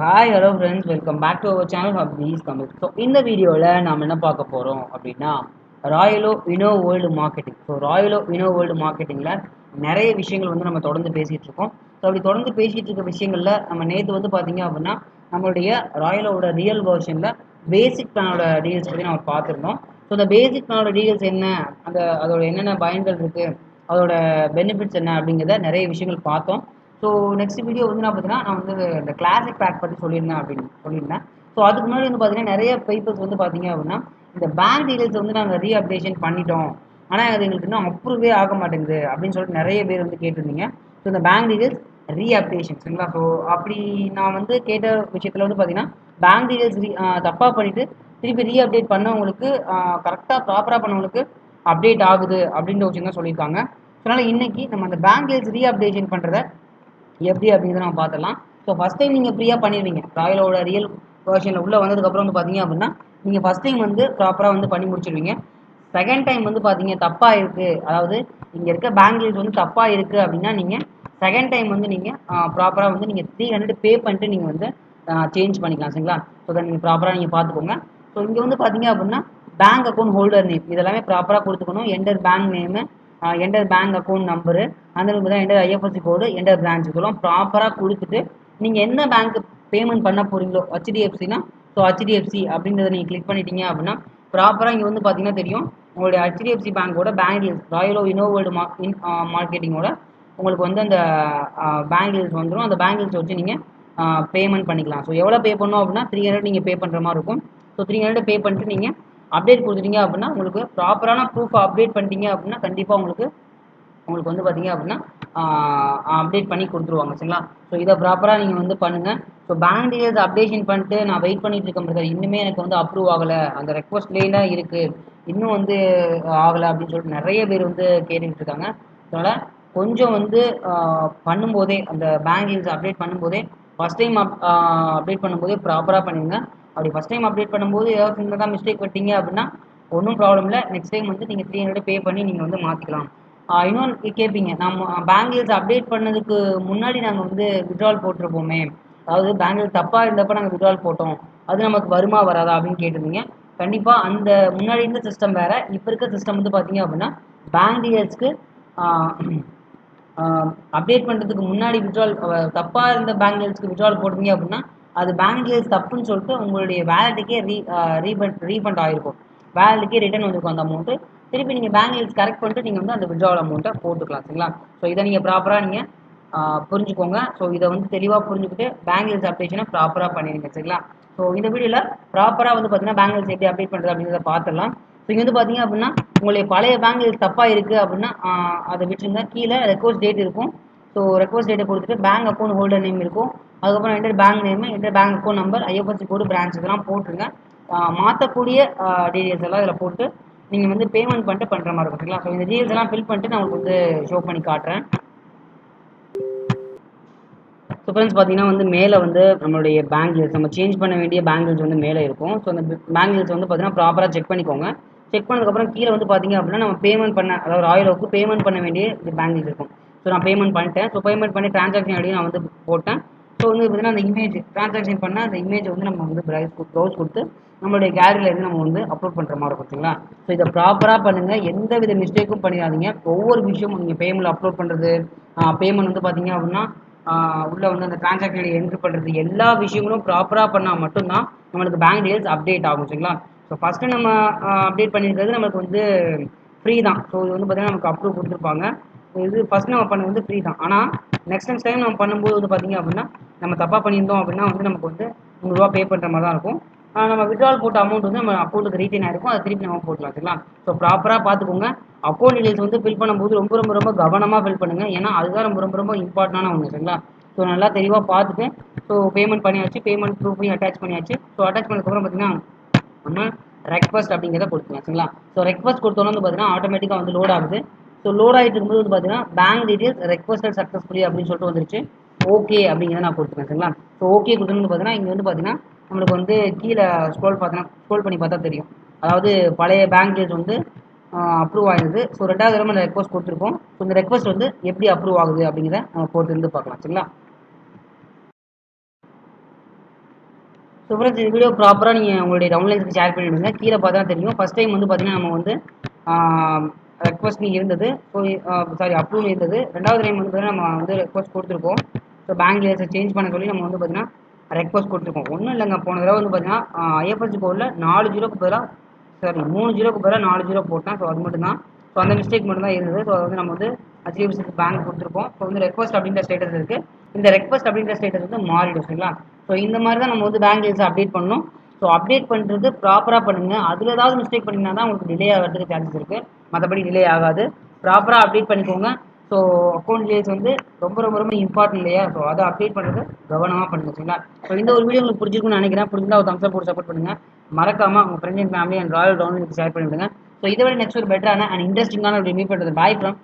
Hi hello friends, welcome back to our channel Happies Tamil. So இந்த வீடியோவில் நாம் என்ன பார்க்க போகிறோம் அப்படின்னா ராயலோ இனோ வேர்ல்டு மார்க்கெட்டிங். ஸோ ராயலோ இனோ வேர்ல்டு மார்க்கெட்டிங்கில் நிறைய விஷயங்கள் வந்து நம்ம தொடர்ந்து பேசிகிட்டு இருக்கோம். ஸோ அப்படி தொடர்ந்து பேசிகிட்டு இருக்க விஷயங்களில் நம்ம நேற்று வந்து பார்த்தீங்க அப்படின்னா நம்மளுடைய ராயலோட ரியல் வெர்ஷனில் பேசிக் பிளானோட டீல்ஸ் பற்றி நம்ம பார்த்துருந்தோம். ஸோ இந்த பேசிக் பிளானோட டீல்ஸ் என்ன, அதோட என்னென்ன பயன்கள் இருக்குது, அதோட பெனிஃபிட்ஸ் என்ன அப்படிங்கிறத நிறைய விஷயங்கள் பார்த்தோம். ஸோ நெக்ஸ்ட் வீடியோ வந்து நான் பார்த்தீங்கன்னா நான் வந்து இந்த கிளாசிக் பேக் பற்றி சொல்லியிருந்தேன். ஸோ அதுக்கு முன்னாடி வந்து பார்த்தீங்கன்னா நிறைய பேப்பர்ஸ் வந்து பார்த்தீங்க அப்படின்னா இந்த பேங்க் டீடைல்ஸ் வந்து நாங்கள் ரீஅப்டேஷன் பண்ணிட்டோம், ஆனால் அது எங்களுக்கு இன்னும் அப்ரூவே ஆக மாட்டேங்குது அப்படின்னு சொல்லிட்டு நிறைய பேர் வந்து கேட்டிருந்தீங்க. ஸோ இந்த பேங்க் டீடைல்ஸ் ரீஅப்டேஷன் சரிங்களா. ஸோ அப்படி நான் வந்து கேட்ட விஷயத்தில் வந்து பார்த்தீங்கன்னா பேங்க் டீடைல்ஸ் தப்பாக பண்ணிவிட்டு திருப்பி ரீஅப்டேட் பண்ணவங்களுக்கு கரெக்டாக ப்ராப்பராக பண்ணவங்களுக்கு அப்டேட் ஆகுது அப்படின்ற விஷயம் தான் சொல்லியிருக்காங்க. அதனால் இன்னைக்கு நம்ம அந்த பேங்க் டீடைல்ஸ் ரீஅப்டேஷன் பண்ணுறத எப்படி அப்படிங்கிறத நம்ம பார்த்துடலாம். ஸோ ஃபஸ்ட் டைம் நீங்கள் ஃப்ரீயாக பண்ணிடுவீங்க. ராயலோட ரியல் வெர்ஷனில் உள்ளே வந்ததுக்கப்புறம் வந்து பார்த்தீங்க அப்படின்னா நீங்கள் ஃபஸ்ட் டைம் வந்து ப்ராப்பராக வந்து பண்ணி முடிச்சிடுவீங்க. செகண்ட் டைம் வந்து பார்த்தீங்க தப்பாக இருக்குது, அதாவது இங்கே இருக்க பேங்க் டீல்ஸ் வந்து தப்பாக இருக்குது அப்படின்னா நீங்கள் செகண்ட் டைம் வந்து நீங்கள் ப்ராப்பராக வந்து நீங்கள் 300 பே பண்ணிட்டு நீங்கள் வந்து சேஞ்ச் பண்ணிக்கலாம் சரிங்களா. ஸோ அதை நீங்கள் ப்ராப்பராக நீங்கள் பார்த்துக்கோங்க. ஸோ இங்கே வந்து பார்த்தீங்க அப்படின்னா பேங்க் அக்கௌண்ட் ஹோல்டர் நேம் இதெல்லாமே ப்ராப்பராக கொடுத்துக்கணும். Enter bank name, enter bank account number, அந்த தான் enter IFSC code, enter branch, இதெல்லாம் ப்ராப்பராக கொடுத்துட்டு நீங்கள் என்ன பேங்க் பேமெண்ட் பண்ண போகிறீங்களோ ஹெச்டிஎஃப்சினா ஸோ ஹெச்டிஎஃப்சி அப்படின்றத நீங்கள் கிளிக் பண்ணிட்டீங்க அப்படின்னா ப்ராப்பராக இங்கே வந்து பார்த்தீங்கன்னா தெரியும் உங்களுடைய ஹெச்டிஎஃப்சி பேங்கோட பேங்க் டீல்ஸ் ராயலோ இனோ வேர்ல்டு மார்க்கெட்டிங்கோட உங்களுக்கு வந்து அந்த பேங்க் டீல்ஸ் வந்துடும். அந்த பேங்க் டீல்ஸ் வச்சு நீங்கள் பேமெண்ட் பண்ணிக்கலாம். ஸோ எவ்வளோ பே பண்ணோம் அப்படின்னா 300 நீங்கள் பே பண்ணுற மாதிரி இருக்கும். ஸோ 300 பே பண்ணிட்டு நீங்கள் அப்டேட் கொடுத்துட்டீங்க அப்படின்னா உங்களுக்கு ப்ராப்பரான ப்ரூஃப் அப்டேட் பண்ணிட்டீங்க அப்படின்னா கண்டிப்பாக உங்களுக்கு வந்து பார்த்தீங்க அப்படின்னா அப்டேட் பண்ணி கொடுத்துருவாங்க சரிங்களா. ஸோ இதை ப்ராப்பராக நீங்கள் வந்து பண்ணுங்கள். ஸோ பேங்க் டீடைல்ஸ் அப்டேஷன் பண்ணிட்டு நான் வெயிட் பண்ணிட்டு இருக்கேன் பிரதர், இன்னுமே எனக்கு வந்து அப்ரூவ் ஆகலை, அந்த ரெக்வஸ்ட்லேயே தான் இருக்குது, இன்னும் வந்து ஆகலை அப்படின்னு சொல்லிட்டு நிறைய பேர் வந்து கேட்டுக்கிட்டு இருக்காங்க. அதனால் கொஞ்சம் வந்து பண்ணும்போதே அந்த பேங்க் டீடைல்ஸ் அப்டேட் பண்ணும்போதே ஃபஸ்ட் டைம் அப்டேட் பண்ணும்போதே ப்ராப்பராக பண்ணிடுங்க. அப்படி ஃபஸ்ட் டைம் அப்டேட் பண்ணும்போது ஏதாவது சின்னதாக மிஸ்டேக் பண்ணிட்டீங்க அப்படின்னா ஒன்றும் ப்ராப்ளம் இல்லை. நெக்ஸ்ட் டைம் வந்து நீங்கள் 300 பே பண்ணி நீங்கள் வந்து மாற்றிக்கலாம். இன்னொன்று கேட்பீங்க, நம்ம பேங்க் டீல்ஸ் அப்டேட் பண்ணதுக்கு முன்னாடி நாங்கள் வந்து வித்ட்ரால் போட்டிருப்போமே, அதாவது பேங்க் டீல்ஸ் தப்பாக இருந்தப்போ நாங்கள் வித்ட்ரால் போட்டோம், அது நமக்கு வருமா வராதா அப்படின்னு கேட்டிருந்தீங்க. கண்டிப்பாக அந்த முன்னாடி இருந்த சிஸ்டம் வேறு, இப்போ இருக்க சிஸ்டம் வந்து பார்த்தீங்க அப்படின்னா பேங்க் டீல்ஸ்க்கு அப்டேட் பண்ணுறதுக்கு முன்னாடி வித்ட்ரால் தப்பாக இருந்த பேங்க் டீல்ஸ்க்கு வித்ட்ரால் போட்டிங்க அப்படின்னா அது பேங்க் டீல்ஸ் தப்புன்னு சொல்லிட்டு உங்களுடைய வேலெட்டுக்கே ரீஃபண்ட் ஆகிருக்கும், வேலெட்டுக்கே ரிட்டர்ன் வந்திருக்கும் அந்த அமௌண்ட்டு. திருப்பி நீங்கள் பேங்க் டீல்ஸ் கரெக்ட் பண்ணிட்டு நீங்கள் வந்து அந்த வித்ட்ரால் அமௌண்ட்டை போட்டுக்கலாம் சரிங்களா. ஸோ இதை நீங்கள் ப்ராப்பராக நீங்கள் புரிஞ்சுக்கோங்க. ஸோ இதை வந்து தெளிவாக புரிஞ்சுக்கிட்டு பேங்க் டீல்ஸ் அப்டேஷனை ப்ராப்பராக பண்ணிடுங்க சரிங்களா. ஸோ இந்த வீடியோவில் ப்ராப்பராக வந்து பார்த்தீங்கன்னா பேங்க் டீல்ஸ் எப்படி அப்டேட் பண்ணுறது அப்படிங்கிறத பார்த்துடலாம். ஸோ இங்கே வந்து பார்த்தீங்க அப்படின்னா உங்களுடைய பழைய பேங்க் டீல்ஸ் தப்பாக இருக்குது அப்படின்னா அதை விட்டுருங்க. கீழே ரெக்வஸ்ட் டேட் இருக்கும். ஸோ ரெக்வஸ்ட் டேட்டை கொடுத்துட்டு பேங்க் அக்கௌண்ட் ஹோல்டர் நேம் இருக்கும், அதுக்கப்புறம் enter bank name, enter bank account number, IFSC கோடு, பிரான்ச் இதெல்லாம் போட்டுருங்க. மாற்றக்கூடிய டீடைல்ஸ் எல்லாம் இதில் போட்டு நீங்கள் வந்து பேமெண்ட் பண்ணிட்டு பண்ணுற மாதிரி இருக்கும் சரிங்களா. ஸோ இந்த டீல்ஸ் எல்லாம் ஃபில் பண்ணிட்டு நான் உங்களுக்கு வந்து ஷோ பண்ணி காட்டுறேன். ஸோ ஃப்ரெண்ட்ஸ் பார்த்தீங்கன்னா வந்து மேலே வந்து நம்மளுடைய பேங்க் டீல்ஸ் நம்ம சேஞ்ச் பண்ண வேண்டிய பேங்க் டீல்ஸ் வந்து மேலே இருக்கும். ஸோ அந்த பேங்க் டீல்ஸ் வந்து பார்த்தீங்கன்னா ப்ராப்பராக செக் பண்ணிக்கோங்க. செக் பண்ணதுக்கப்புறம் கீழே வந்து பார்த்தீங்க அப்படின்னா நம்ம பேமெண்ட் பண்ண, அதாவது ராயலோக்கு பேமெண்ட் பண்ண வேண்டிய இந்த பேங்க் டீல்ஸ் இருக்கும். ஸோ நான் பேமெண்ட் பண்ணிட்டேன். ஸோ பேமெண்ட் பண்ணி ட்ரான்சாக்ஷன் ஐடி நான் வந்து போட்டேன். ஸோ வந்து பார்த்தீங்கன்னா அந்த இமேஜ் ட்ரான்சாக்ஷன் பண்ண அந்த இமேஜை வந்து நம்ம வந்து ப்ரௌஸ் கொடுத்து நம்மளுடைய கேலரியிலேருந்து நம்ம வந்து அப்லோட் பண்ணுற மாதிரி இருக்கும் சரிங்களா. ஸோ இதை ப்ராப்பராக பண்ணுங்கள், எந்த வித மிஸ்டேக்கும் பண்ணிடாதீங்க. ஒவ்வொரு விஷயமும் நீங்கள் பேமெண்ட் அப்லோட் பண்ணுறது, பேமெண்ட் வந்து பார்த்தீங்க அப்படின்னா உள்ளே வந்து அந்த ட்ரான்சாக்ஷன் என்ட்ரு பண்ணுறது, எல்லா விஷயங்களும் ப்ராப்பராக பண்ணால் மட்டும்தான் நம்மளுக்கு பேங்க் டீல்ஸ் அப்டேட் ஆகும் சரிங்களா. ஸோ ஃபஸ்ட்டு நம்ம அப்டேட் பண்ணியிருக்கிறது நம்மளுக்கு வந்து ஃப்ரீ தான். ஸோ இது வந்து பார்த்தீங்கன்னா நமக்கு அப்ரூவ் கொடுத்துருப்பாங்க. இது ஃபஸ்ட் நம்ம பண்ணது வந்து ஃப்ரீ தான். ஆனால் நெக்ஸ்ட் டைம் நம்ம பண்ணும்போது வந்து பார்த்தீங்க அப்படின்னா நம்ம தப்பாக பண்ணியிருந்தோம் அப்படின்னா வந்து நமக்கு வந்து 100 ரூபா பே பண்ணுற மாதிரி தான் இருக்கும். நம்ம வித்ட்ரால் போட்ட அமௌண்ட் வந்து நம்ம அக்கௌண்ட்டுக்கு ரீட்டைன் ஆகிருக்கும், அதை திருப்பி நம்ம போட்டுக்கலாம் சரிங்களா. ஸோ ப்ராப்பராக பார்த்துக்கோங்க. அக்கௌண்ட் டீடைல்ஸ் வந்து ஃபில் பண்ணும்போது ரொம்ப ரொம்ப ரொம்ப கவனமாக ஃபில் பண்ணுங்கள், ஏன்னா அதுதான் ரொம்ப ரொம்ப ரொம்ப இம்பார்ட்டண்டான ஒன்று சரிங்களா. ஸோ நல்லா தெளிவாக பார்த்துட்டு ஸோ பேமெண்ட் பண்ணியாச்சு, பேமெண்ட் ப்ரூஃபையும் அட்டாச் பண்ணியாச்சு. ஸோ அட்டாச் பண்ணதுக்கப்புறம் பார்த்தீங்கன்னா நம்ம ரெக்வஸ்ட் அப்படிங்கிறத கொடுத்துக்கலாம் சரிங்களா. ஸோ ரெக்வஸ்ட் கொடுத்தோன்னு வந்து பார்த்தீங்கன்னா ஆட்டோமேட்டிக்காக வந்து லோட் ஆகுது. ஸோ லோட் ஆகிட்டு இருக்கும்போது வந்து பார்த்தீங்கன்னா பேங்க் டீடைல்ஸ் ரெக்வஸ்டட் சக்ஸஸ்ஃபுல்லி அப்படின்னு சொல்லிட்டு வந்துருச்சு. ஓகே அப்படிங்கிறத நான் கொடுத்துருக்கேன் சரிங்களா. ஸோ ஓகே கொடுத்தோன்னு பார்த்தீங்கன்னா இங்கே வந்து பார்த்தீங்கன்னா நம்மளுக்கு வந்து கீழே ஸ்க்ரோல் பண்ணி பார்த்தா தெரியும், அதாவது பழைய பேங்க் டீடைல்ஸ் வந்து அப்ரூவ் ஆகிடுது. ஸோ ரெண்டாவது தடவை நம்ம ரெக்வஸ்ட் கொடுத்துருக்கோம். ஸோ இந்த ரெக்வஸ்ட் வந்து எப்படி அப்ரூவ் ஆகுது அப்படிங்கிறத நம்ம போட்டு இருந்து பார்க்கலாம் சரிங்களா. ஸோ ஃப்ரெண்ட்ஸ் இந்த வீடியோ ப்ராப்பராக நீங்கள் உங்களுடைய டவுன்லைன்ஸ்க்கு ஷேர் பண்ணிவிடுங்க. கீழே பார்த்தா தெரியும். ஃபஸ்ட் டைம் வந்து பார்த்தீங்கன்னா நம்ம வந்து ரெக்வஸ்டிங் இருந்தது. ஸோ சாரி அப்ரூவல் இருந்தது. ரெண்டாவது டைம் வந்து பார்த்தீங்கன்னா நம்ம வந்து ரெக்வஸ்ட் கொடுத்துருக்கோம். ஸோ பேங்க் டீடைல்ஸை சேஞ்ச் பண்ண சொல்லி நம்ம வந்து பார்த்தீங்கன்னா ரெக்வஸ்ட் கொடுத்துருக்கோம். ஒன்றும் இல்லைங்க, போன தடவை வந்து பார்த்தீங்கன்னா ஐஎஃப்எஸ்சி கோடில் 4 ஜீரோக்கு பதிலாக 3 ஜீரோக்கு பதிலாக 4 ஜீரோ போட்டேன். ஸோ அது மட்டும் தான். ஸோ அந்த மிஸ்டேக் மட்டும் தான் இருந்தது. ஸோ அது வந்து நம்ம வந்து ஹெச்டிஎஃப்சி பேங்க் கொடுத்துருக்கோம். ஸோ வந்து ரெக்வஸ்ட் அப்படின்ற ஸ்டேட்டஸ் இருக்குது. இந்த ரெக்வஸ்ட் அப்படின்ற ஸ்டேட்டஸ் வந்து மாறிடும். சரிங்களா? ஸோ இந்த மாதிரி தான் நம்ம வந்து பேங்க் டீடைல்ஸ் அப்டேட் பண்ணணும். ஸோ அப்டேட் பண்ணுறது ப்ராப்பராக பண்ணுங்கள். அதில் ஏதாவது மிஸ்டேக் பண்ணிங்கன்னா தான் உங்களுக்கு டிலே ஆகிறதுக்கு சான்சஸ் இருக்குது. மற்றபடி டிலே ஆகாது. ப்ராப்பராக அப்டேட் பண்ணிக்கோங்க. ஸோ அக்கௌண்ட் டீடைல்ஸ் வந்து ரொம்ப ரொம்ப ரொம்ப இம்பார்ட்டன்ட் இல்லையா? ஸோ அதை அப்டேட் பண்ணுறது கவனமாக பண்ணுங்க. சரிங்களா? ஸோ இந்த ஒரு வீடியோ உங்களுக்கு பிடிச்சிருக்குன்னு நினைக்கிறேன். பிடிச்சிருந்தா ஒரு தம்ஸ் அப் போட்டு சப்போர்ட் பண்ணுங்கள். மறக்காமல் உங்கள் friends and family and Royal download share பண்ணிவிடுங்க. ஸோ இதை விட நெக்ஸ்ட் ஒரு பெட்டரான அண்ட் இன்ட்ரெஸ்டிங்கான ஒரு ரிவ்யூ பண்ணுறது. Bye from